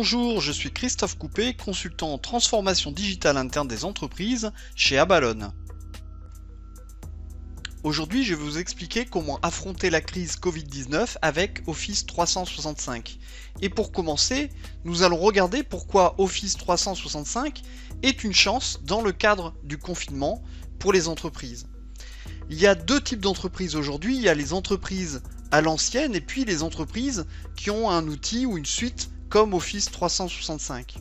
Bonjour, je suis Christophe Coupé, consultant en transformation digitale interne des entreprises chez Abalone. Aujourd'hui, je vais vous expliquer comment affronter la crise Covid-19 avec Office 365. Et pour commencer, nous allons regarder pourquoi Office 365 est une chance dans le cadre du confinement pour les entreprises. Il y a deux types d'entreprises aujourd'hui, il y a les entreprises à l'ancienne et puis les entreprises qui ont un outil ou une suite comme Office 365.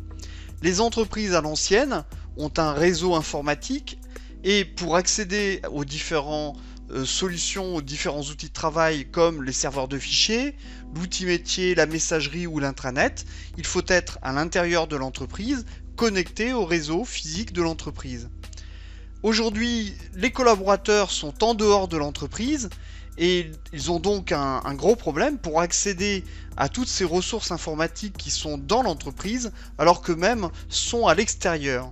Les entreprises à l'ancienne ont un réseau informatique et pour accéder aux différentes solutions, aux différents outils de travail comme les serveurs de fichiers, l'outil métier, la messagerie ou l'intranet, il faut être à l'intérieur de l'entreprise, connecté au réseau physique de l'entreprise. Aujourd'hui, les collaborateurs sont en dehors de l'entreprise et ils ont donc un gros problème pour accéder à toutes ces ressources informatiques qui sont dans l'entreprise alors qu'eux-mêmes sont à l'extérieur.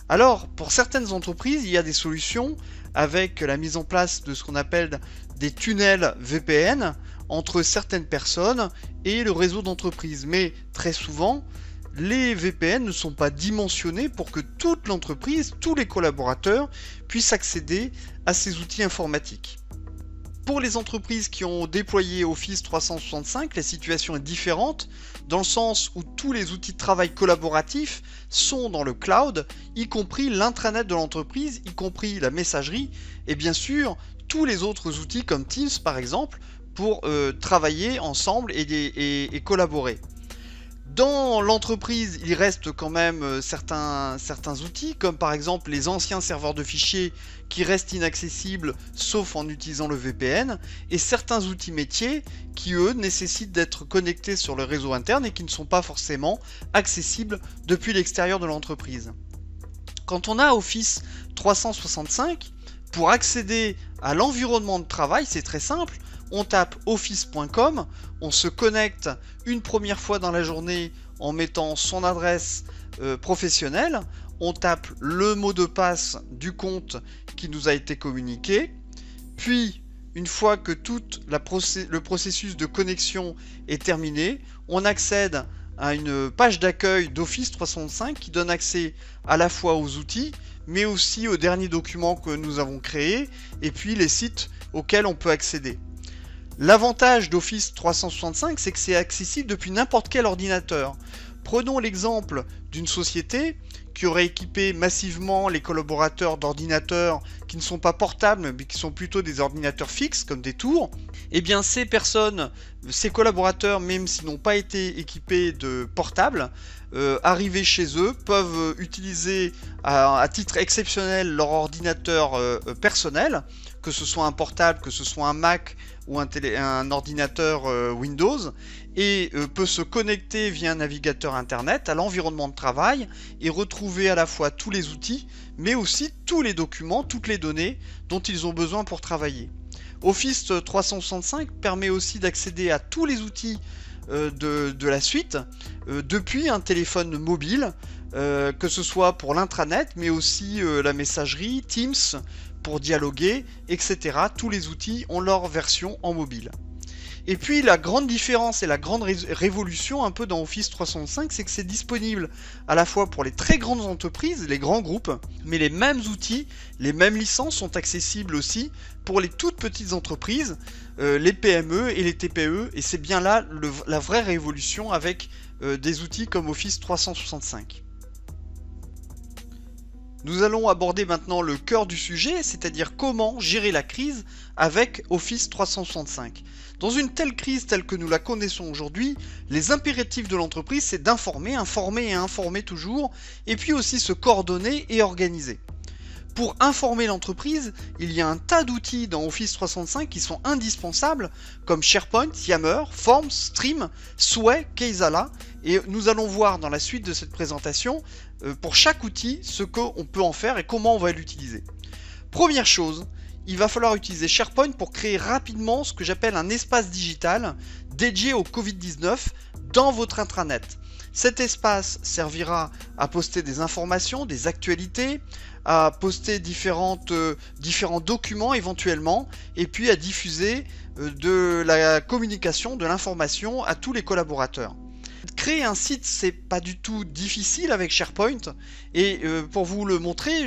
Alors, pour certaines entreprises, il y a des solutions avec la mise en place de ce qu'on appelle des tunnels VPN entre certaines personnes et le réseau d'entreprise. Mais très souvent, les VPN ne sont pas dimensionnés pour que toute l'entreprise, tous les collaborateurs puissent accéder à ces outils informatiques. Pour les entreprises qui ont déployé Office 365, la situation est différente dans le sens où tous les outils de travail collaboratifs sont dans le cloud, y compris l'intranet de l'entreprise, y compris la messagerie et bien sûr tous les autres outils comme Teams par exemple pour travailler ensemble et collaborer. Dans l'entreprise, il reste quand même certains outils, comme par exemple les anciens serveurs de fichiers qui restent inaccessibles sauf en utilisant le VPN, et certains outils métiers qui, eux, nécessitent d'être connectés sur le réseau interne et qui ne sont pas forcément accessibles depuis l'extérieur de l'entreprise. Quand on a Office 365, pour accéder à l'environnement de travail, c'est très simple. On tape office.com, on se connecte une première fois dans la journée en mettant son adresse professionnelle, on tape le mot de passe du compte qui nous a été communiqué, puis une fois que tout le processus de connexion est terminé, on accède à une page d'accueil d'Office 365 qui donne accès à la fois aux outils, mais aussi aux derniers documents que nous avons créés, et puis les sites auxquels on peut accéder. L'avantage d'Office 365, c'est que c'est accessible depuis n'importe quel ordinateur. Prenons l'exemple d'une société qui aurait équipé massivement les collaborateurs d'ordinateurs qui ne sont pas portables, mais qui sont plutôt des ordinateurs fixes, comme des tours. Eh bien, ces collaborateurs, même s'ils n'ont pas été équipés de portables, arrivés chez eux, peuvent utiliser à titre exceptionnel leur ordinateur personnel, que ce soit un portable, que ce soit un Mac ou un ordinateur Windows, et peut se connecter via un navigateur internet à l'environnement de travail et retrouver à la fois tous les outils, mais aussi tous les documents, toutes les données dont ils ont besoin pour travailler. Office 365 permet aussi d'accéder à tous les outils de la suite depuis un téléphone mobile, que ce soit pour l'intranet, mais aussi la messagerie, Teams, pour dialoguer, etc. Tous les outils ont leur version en mobile. Et puis la grande différence et la grande révolution un peu dans Office 365, c'est que c'est disponible à la fois pour les très grandes entreprises, les grands groupes, mais les mêmes outils, les mêmes licences sont accessibles aussi pour les toutes petites entreprises, les PME et les TPE, et c'est bien là la vraie révolution avec des outils comme Office 365. Nous allons aborder maintenant le cœur du sujet, c'est-à-dire comment gérer la crise avec Office 365. Dans une telle crise telle que nous la connaissons aujourd'hui, les impératifs de l'entreprise, c'est d'informer, informer et informer toujours, et puis aussi se coordonner et organiser. Pour informer l'entreprise, il y a un tas d'outils dans Office 365 qui sont indispensables, comme SharePoint, Yammer, Forms, Stream, Sway, Keysala, et nous allons voir dans la suite de cette présentation, pour chaque outil, ce qu'on peut en faire et comment on va l'utiliser. Première chose, il va falloir utiliser SharePoint pour créer rapidement ce que j'appelle un espace digital dédié au Covid-19 dans votre intranet. Cet espace servira à poster des informations, des actualités, à poster différents documents éventuellement, et puis à diffuser de la communication, de l'information à tous les collaborateurs. Créer un site, c'est pas du tout difficile avec SharePoint, et pour vous le montrer,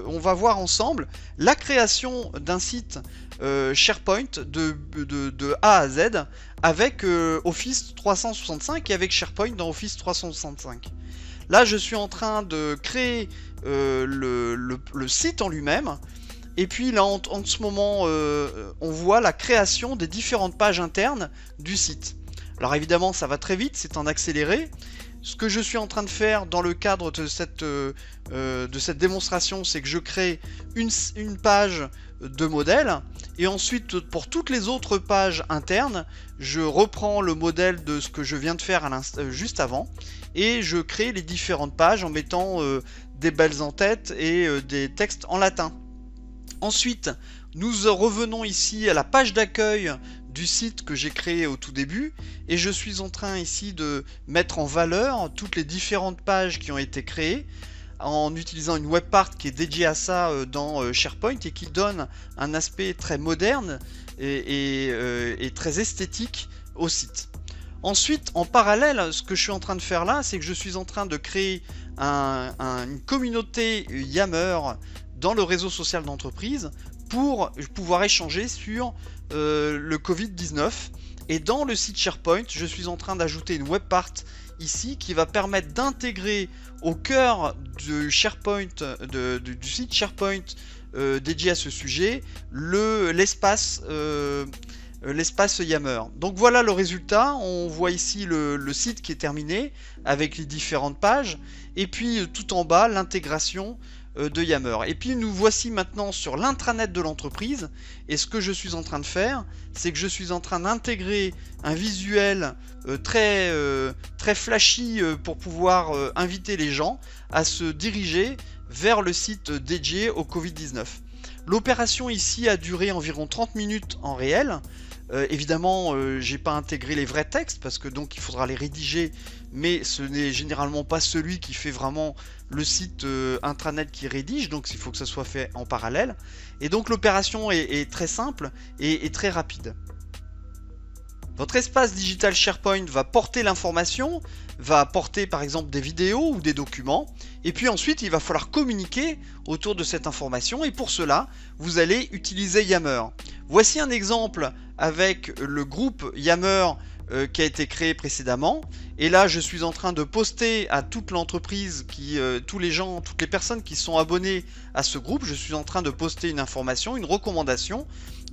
on va voir ensemble la création d'un site SharePoint de A à Z avec Office 365 et avec SharePoint dans Office 365. Là, je suis en train de créer le site en lui-même. Et puis là, en ce moment, on voit la création des différentes pages internes du site. Alors évidemment, ça va très vite, c'est en accéléré. Ce que je suis en train de faire dans le cadre de cette démonstration, c'est que je crée une page de modèle. Et ensuite, pour toutes les autres pages internes, je reprends le modèle de ce que je viens de faire juste avant. Et je crée les différentes pages en mettant des belles en-têtes et des textes en latin. Ensuite, nous revenons ici à la page d'accueil du site que j'ai créé au tout début, et je suis en train ici de mettre en valeur toutes les différentes pages qui ont été créées en utilisant une webpart qui est dédiée à ça dans SharePoint et qui donne un aspect très moderne et très esthétique au site. Ensuite, en parallèle, ce que je suis en train de faire là, c'est que je suis en train de créer une communauté Yammer dans le réseau social d'entreprise pour pouvoir échanger sur le Covid-19. Et dans le site SharePoint, je suis en train d'ajouter une webpart ici qui va permettre d'intégrer au cœur du SharePoint, du site SharePoint dédié à ce sujet, l'espace Yammer. Donc voilà le résultat. On voit ici le site qui est terminé avec les différentes pages, et puis tout en bas l'intégration de Yammer. Et puis nous voici maintenant sur l'intranet de l'entreprise, et ce que je suis en train de faire, c'est que je suis en train d'intégrer un visuel très flashy pour pouvoir inviter les gens à se diriger vers le site dédié au Covid-19. L'opération ici a duré environ 30 minutes en réel. Évidemment, j'ai pas intégré les vrais textes parce que donc il faudra les rédiger, mais ce n'est généralement pas celui qui fait vraiment le site intranet qui rédige, donc il faut que ça soit fait en parallèle. Et donc l'opération est très simple et très rapide. Votre espace digital SharePoint va porter l'information, va porter par exemple des vidéos ou des documents, et puis ensuite il va falloir communiquer autour de cette information, et pour cela vous allez utiliser Yammer. Voici un exemple avec le groupe Yammer qui a été créé précédemment, et là je suis en train de poster à toute l'entreprise, toutes les personnes qui sont abonnées à ce groupe, je suis en train de poster une information, une recommandation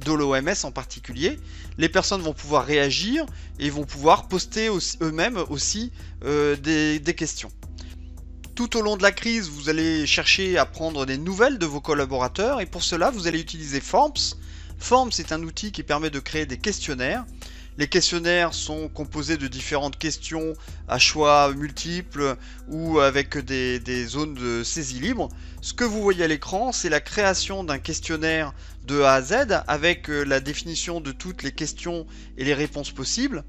de l'OMS en particulier. Les personnes vont pouvoir réagir et vont pouvoir poster eux-mêmes aussi des questions. Tout au long de la crise, vous allez chercher à prendre des nouvelles de vos collaborateurs, et pour cela vous allez utiliser Forms. Forms est un outil qui permet de créer des questionnaires. Les questionnaires sont composés de différentes questions à choix multiples ou avec des zones de saisie libre. Ce que vous voyez à l'écran, c'est la création d'un questionnaire de A à Z avec la définition de toutes les questions et les réponses possibles.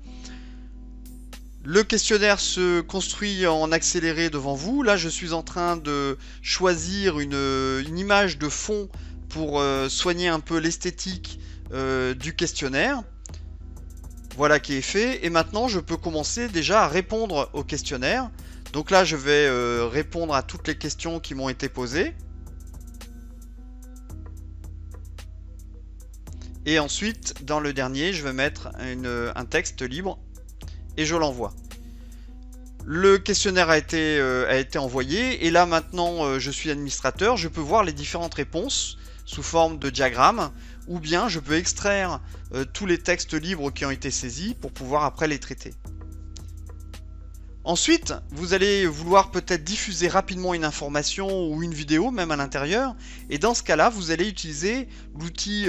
Le questionnaire se construit en accéléré devant vous. Là, je suis en train de choisir une image de fond pour soigner un peu l'esthétique du questionnaire. Voilà qui est fait, et maintenant je peux commencer déjà à répondre au questionnaire. Donc là je vais répondre à toutes les questions qui m'ont été posées. Et ensuite dans le dernier je vais mettre un texte libre et je l'envoie. Le questionnaire a été envoyé, et là maintenant je suis administrateur, je peux voir les différentes réponses sous forme de diagramme, ou bien je peux extraire tous les textes libres qui ont été saisis pour pouvoir après les traiter. Ensuite, vous allez vouloir peut-être diffuser rapidement une information ou une vidéo même à l'intérieur, et dans ce cas-là, vous allez utiliser l'outil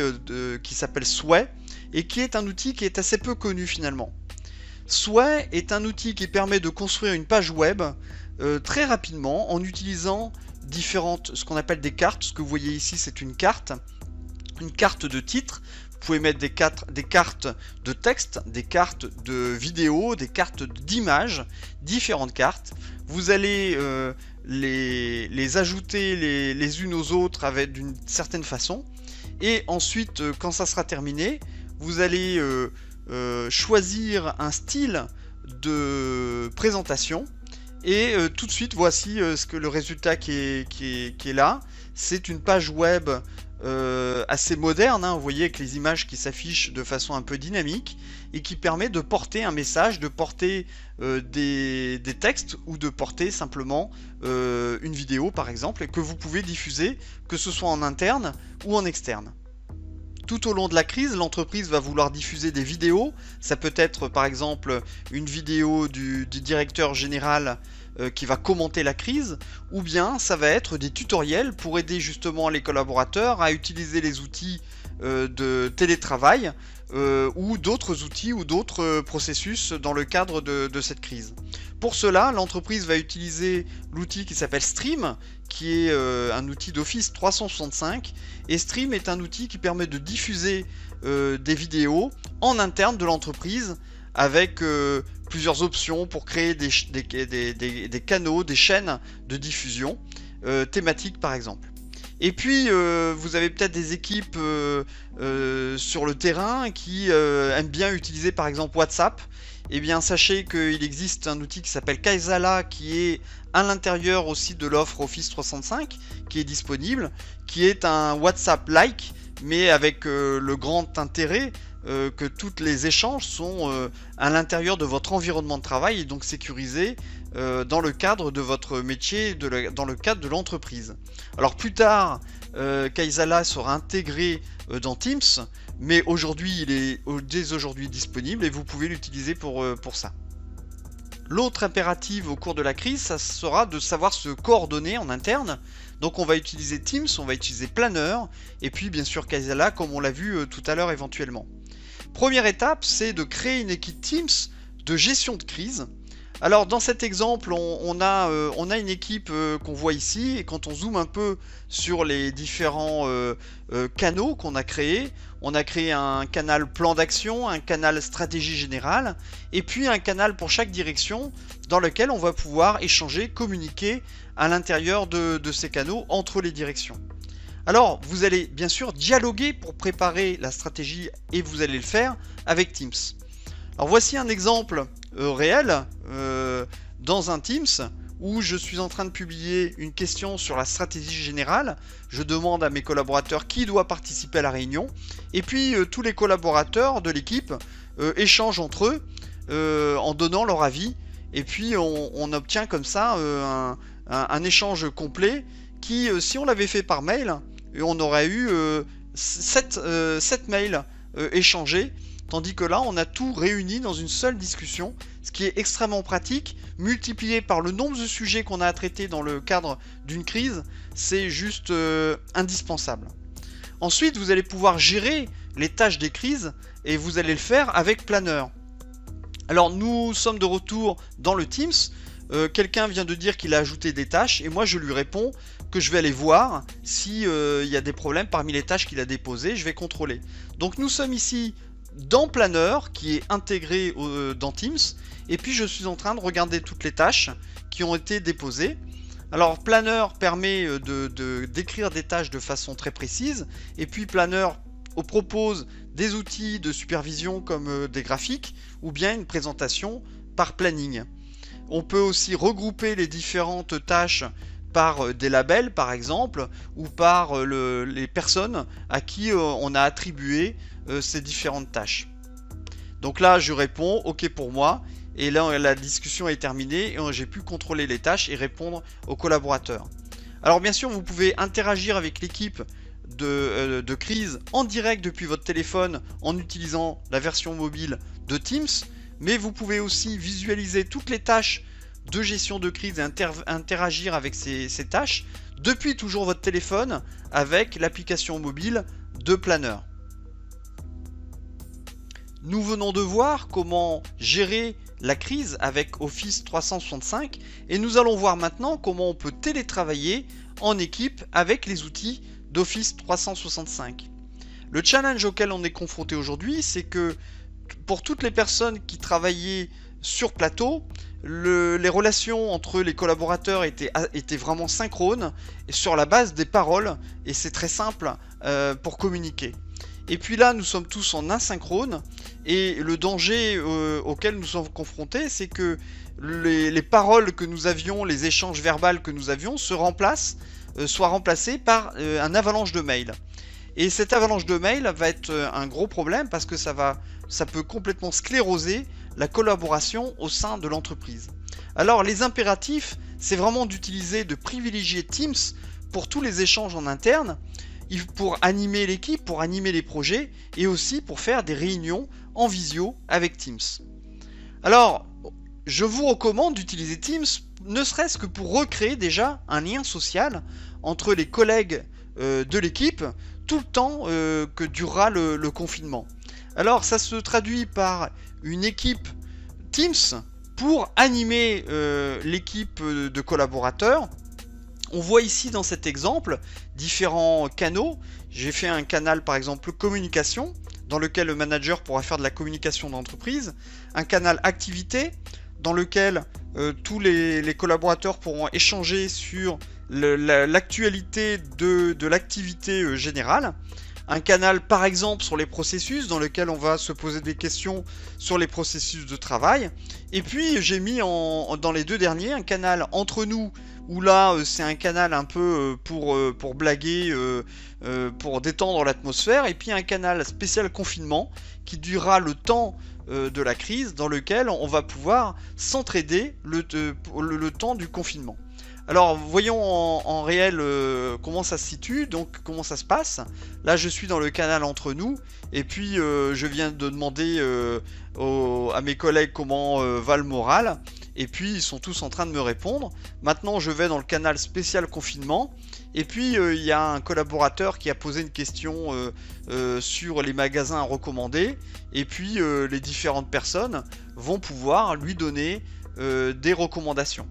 qui s'appelle Sway, et qui est un outil qui est assez peu connu finalement. Sway est un outil qui permet de construire une page web très rapidement en utilisant ce qu'on appelle des cartes. Ce que vous voyez ici, c'est une carte de titre. Vous pouvez mettre des cartes de texte, des cartes de vidéo, des cartes d'images, différentes cartes. Vous allez les ajouter les unes aux autres d'une certaine façon, et ensuite quand ça sera terminé, vous allez choisir un style de présentation. Et tout de suite, voici le résultat qui est là. C'est une page web assez moderne, hein, vous voyez, avec les images qui s'affichent de façon un peu dynamique et qui permet de porter un message, de porter des textes ou de porter simplement une vidéo par exemple, et que vous pouvez diffuser, que ce soit en interne ou en externe. Tout au long de la crise, l'entreprise va vouloir diffuser des vidéos. Ça peut être par exemple une vidéo du directeur général qui va commenter la crise, ou bien ça va être des tutoriels pour aider justement les collaborateurs à utiliser les outils de télétravail ou d'autres outils ou d'autres processus dans le cadre de cette crise. Pour cela, l'entreprise va utiliser l'outil qui s'appelle Stream, qui est un outil d'Office 365, et Stream est un outil qui permet de diffuser des vidéos en interne de l'entreprise avec plusieurs options pour créer des canaux, des chaînes de diffusion thématiques par exemple. Et puis vous avez peut-être des équipes sur le terrain qui aiment bien utiliser par exemple WhatsApp. Eh bien sachez qu'il existe un outil qui s'appelle Kaizala, qui est à l'intérieur aussi de l'offre Office 365, qui est disponible, qui est un WhatsApp-like, mais avec le grand intérêt que tous les échanges sont à l'intérieur de votre environnement de travail et donc sécurisés dans le cadre de votre métier, dans le cadre de l'entreprise. Alors plus tard, Kaizala sera intégré dans Teams, mais aujourd'hui il est dès aujourd'hui disponible et vous pouvez l'utiliser pour ça. L'autre impératif au cours de la crise, ça sera de savoir se coordonner en interne. Donc on va utiliser Teams, on va utiliser Planner, et puis bien sûr Kaizala comme on l'a vu tout à l'heure éventuellement. Première étape, c'est de créer une équipe Teams de gestion de crise. Alors dans cet exemple, on a une équipe qu'on voit ici, et quand on zoome un peu sur les différents canaux qu'on a créés, on a créé un canal plan d'action, un canal stratégie générale, et puis un canal pour chaque direction dans lequel on va pouvoir échanger, communiquer à l'intérieur de ces canaux entre les directions. Alors vous allez bien sûr dialoguer pour préparer la stratégie et vous allez le faire avec Teams. Alors voici un exemple réel dans un Teams où je suis en train de publier une question sur la stratégie générale. Je demande à mes collaborateurs qui doit participer à la réunion, et puis tous les collaborateurs de l'équipe échangent entre eux en donnant leur avis, et puis on obtient comme ça un échange complet qui, si on l'avait fait par mail, on aurait eu 7 mails échangés. Tandis que là, on a tout réuni dans une seule discussion, ce qui est extrêmement pratique, multiplié par le nombre de sujets qu'on a à traiter dans le cadre d'une crise, c'est juste indispensable. Ensuite, vous allez pouvoir gérer les tâches des crises et vous allez le faire avec Planner. Alors, nous sommes de retour dans le Teams. Quelqu'un vient de dire qu'il a ajouté des tâches et moi je lui réponds que je vais aller voir s'il y a des problèmes parmi les tâches qu'il a déposées, je vais contrôler. Donc nous sommes ici dans Planner qui est intégré dans Teams, et puis je suis en train de regarder toutes les tâches qui ont été déposées. Alors Planner permet d'écrire des tâches de façon très précise, et puis Planner propose des outils de supervision comme des graphiques ou bien une présentation par planning. On peut aussi regrouper les différentes tâches par des labels par exemple, ou par les personnes à qui on a attribué ces différentes tâches. Donc là je réponds OK pour moi, et là la discussion est terminée et j'ai pu contrôler les tâches et répondre aux collaborateurs. Alors bien sûr vous pouvez interagir avec l'équipe de crise en direct depuis votre téléphone en utilisant la version mobile de Teams, mais vous pouvez aussi visualiser toutes les tâches de gestion de crise et interagir avec ces tâches depuis toujours votre téléphone avec l'application mobile de Planner. Nous venons de voir comment gérer la crise avec Office 365 et nous allons voir maintenant comment on peut télétravailler en équipe avec les outils d'Office 365. Le challenge auquel on est confronté aujourd'hui, c'est que pour toutes les personnes qui travaillaient sur plateau, les relations entre les collaborateurs étaient vraiment synchrones et sur la base des paroles, et c'est très simple pour communiquer. Et puis là, nous sommes tous en asynchrone. Et le danger auquel nous sommes confrontés, c'est que les paroles que nous avions, les échanges verbaux que nous avions, soient remplacés par un avalanche de mails. Et cette avalanche de mails va être un gros problème parce que ça peut complètement scléroser la collaboration au sein de l'entreprise. Alors les impératifs, c'est vraiment de privilégier Teams pour tous les échanges en interne, pour animer l'équipe, pour animer les projets et aussi pour faire des réunions en visio avec Teams. Alors, je vous recommande d'utiliser Teams, ne serait-ce que pour recréer déjà un lien social entre les collègues de l'équipe tout le temps que durera le confinement. Alors, ça se traduit par une équipe Teams pour animer l'équipe de collaborateurs. On voit ici dans cet exemple différents canaux. J'ai fait un canal par exemple communication dans lequel le manager pourra faire de la communication d'entreprise, un canal activité dans lequel tous les collaborateurs pourront échanger sur l'actualité de l'activité générale, un canal par exemple sur les processus dans lequel on va se poser des questions sur les processus de travail, et puis j'ai mis dans les deux derniers un canal entre nous où là c'est un canal un peu pour blaguer, pour détendre l'atmosphère, et puis un canal spécial confinement qui durera le temps de la crise, dans lequel on va pouvoir s'entraider le temps du confinement. Alors voyons en réel comment ça se situe, donc comment ça se passe. Là je suis dans le canal entre nous, et puis je viens de demander à mes collègues comment va le moral, et puis ils sont tous en train de me répondre. Maintenant je vais dans le canal spécial confinement, et puis il y a un collaborateur qui a posé une question sur les magasins à recommander, et puis les différentes personnes vont pouvoir lui donner des recommandations.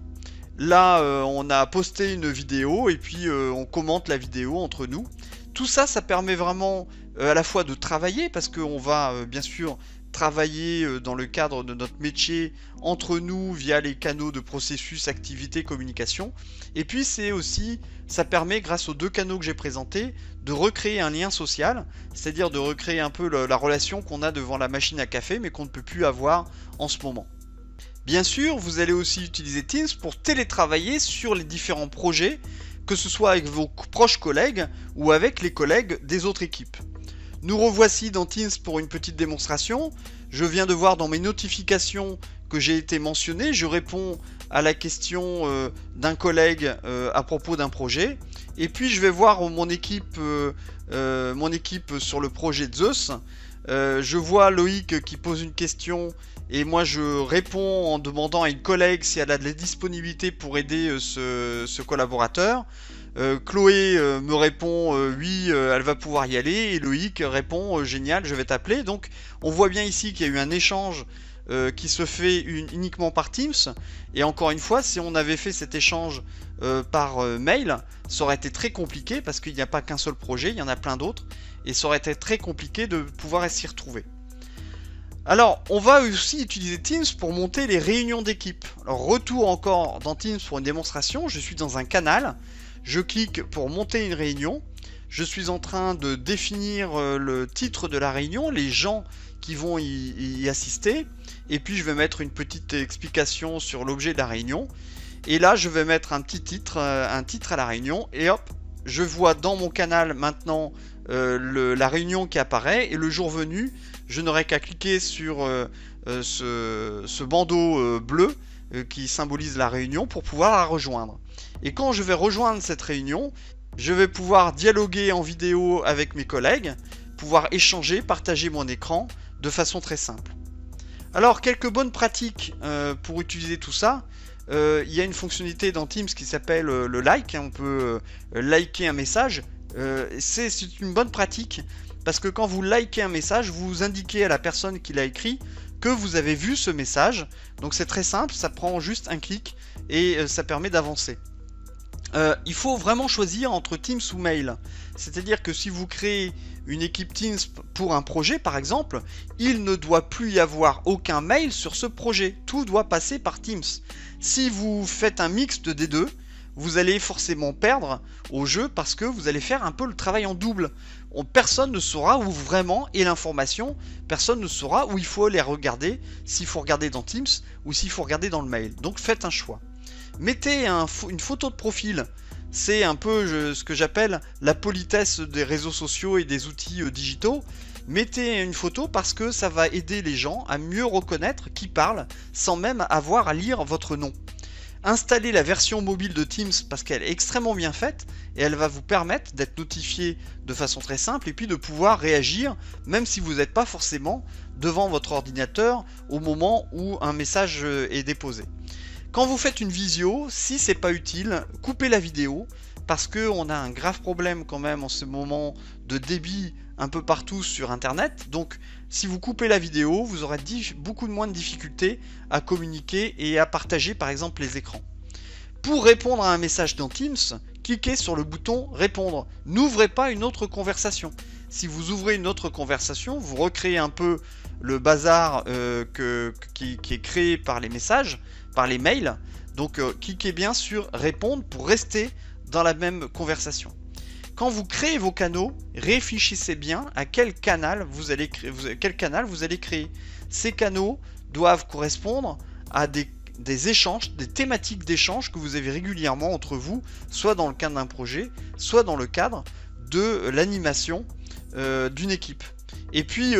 Là, on a posté une vidéo et puis on commente la vidéo entre nous. Tout ça, ça permet vraiment à la fois de travailler, parce qu'on va bien sûr travailler dans le cadre de notre métier entre nous via les canaux de processus, activité, communication. Et puis c'est aussi, ça permet grâce aux deux canaux que j'ai présentés de recréer un lien social, c'est-à-dire de recréer un peu la relation qu'on a devant la machine à café mais qu'on ne peut plus avoir en ce moment. Bien sûr, vous allez aussi utiliser Teams pour télétravailler sur les différents projets, que ce soit avec vos proches collègues ou avec les collègues des autres équipes. Nous revoici dans Teams pour une petite démonstration. Je viens de voir dans mes notifications que j'ai été mentionné. Je réponds à la question d'un collègue à propos d'un projet. Et puis je vais voir mon équipe sur le projet Zeus. Je vois Loïc qui pose une question et moi je réponds en demandant à une collègue si elle a de la disponibilité pour aider ce collaborateur. Chloé me répond oui, elle va pouvoir y aller, et Loïc répond génial, je vais t'appeler. Donc on voit bien ici qu'il y a eu un échange qui se fait uniquement par Teams, et encore une fois, si on avait fait cet échange par mail, ça aurait été très compliqué parce qu'il n'y a pas qu'un seul projet, il y en a plein d'autres, et ça aurait été très compliqué de pouvoir s'y retrouver. Alors, on va aussi utiliser Teams pour monter les réunions d'équipe. Alors, retour encore dans Teams pour une démonstration. Je suis dans un canal. Je clique pour monter une réunion. Je suis en train de définir le titre de la réunion, les gens qui vont y assister. Et puis, je vais mettre une petite explication sur l'objet de la réunion. Et là, je vais mettre un petit titre, à la réunion. Et hop, je vois dans mon canal maintenant la réunion qui apparaît, et le jour venu, je n'aurai qu'à cliquer sur ce bandeau bleu qui symbolise la réunion pour pouvoir la rejoindre. Et quand je vais rejoindre cette réunion, je vais pouvoir dialoguer en vidéo avec mes collègues, pouvoir échanger, partager mon écran de façon très simple. Alors, quelques bonnes pratiques pour utiliser tout ça. Il y a une fonctionnalité dans Teams qui s'appelle le like. On peut liker un message. C'est une bonne pratique parce que quand vous likez un message, vous indiquez à la personne qui l'a écrit que vous avez vu ce message. Donc c'est très simple, ça prend juste un clic et ça permet d'avancer. Il faut vraiment choisir entre Teams ou mail. C'est-à-dire que si vous créez une équipe Teams pour un projet par exemple, il ne doit plus y avoir aucun mail sur ce projet. Tout doit passer par Teams. Si vous faites un mixte des deux, vous allez forcément perdre au jeu parce que vous allez faire un peu le travail en double. personne ne saura où vraiment est l'information, personne ne saura où il faut aller regarder, s'il faut regarder dans Teams ou s'il faut regarder dans le mail. Donc faites un choix. Mettez une photo de profil. C'est un peu ce que j'appelle la politesse des réseaux sociaux et des outils digitaux. Mettez une photo parce que ça va aider les gens à mieux reconnaître qui parle sans même avoir à lire votre nom. Installez la version mobile de Teams parce qu'elle est extrêmement bien faite et elle va vous permettre d'être notifié de façon très simple et puis de pouvoir réagir même si vous n'êtes pas forcément devant votre ordinateur au moment où un message est déposé. Quand vous faites une visio, si c'est pas utile, coupez la vidéo parce qu'on a un grave problème quand même en ce moment de débit un peu partout sur internet. Donc si vous coupez la vidéo, vous aurez beaucoup moins de difficultés à communiquer et à partager par exemple les écrans. Pour répondre à un message dans Teams, cliquez sur le bouton répondre. N'ouvrez pas une autre conversation. Si vous ouvrez une autre conversation, vous recréez un peu le bazar qui est créé par les messages, par les mails. Donc cliquez bien sur répondre pour rester dans la même conversation. Quand vous créez vos canaux, réfléchissez bien à quel canal vous allez créer. Ces canaux doivent correspondre à des échanges, des thématiques d'échange que vous avez régulièrement entre vous, soit dans le cadre d'un projet, soit dans le cadre de l'animation d'une équipe. Et puis,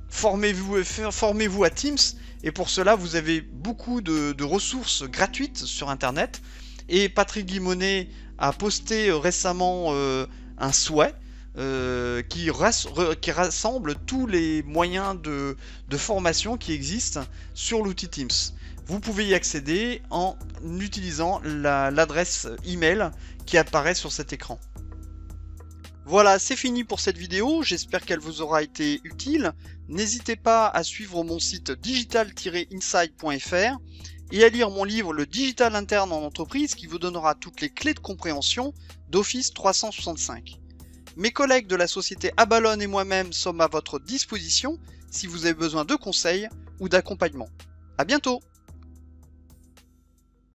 formez-vous à Teams, et pour cela, vous avez beaucoup de ressources gratuites sur Internet. Et Patrick Guimonet a posté récemment un souhait qui rassemble tous les moyens de formation qui existent sur l'outil Teams. Vous pouvez y accéder en utilisant l'adresse email qui apparaît sur cet écran. Voilà, c'est fini pour cette vidéo, j'espère qu'elle vous aura été utile. N'hésitez pas à suivre mon site digital-insight.fr et à lire mon livre Le Digital Interne en entreprise qui vous donnera toutes les clés de compréhension d'Office 365. Mes collègues de la société Abalone et moi-même sommes à votre disposition si vous avez besoin de conseils ou d'accompagnement. À bientôt!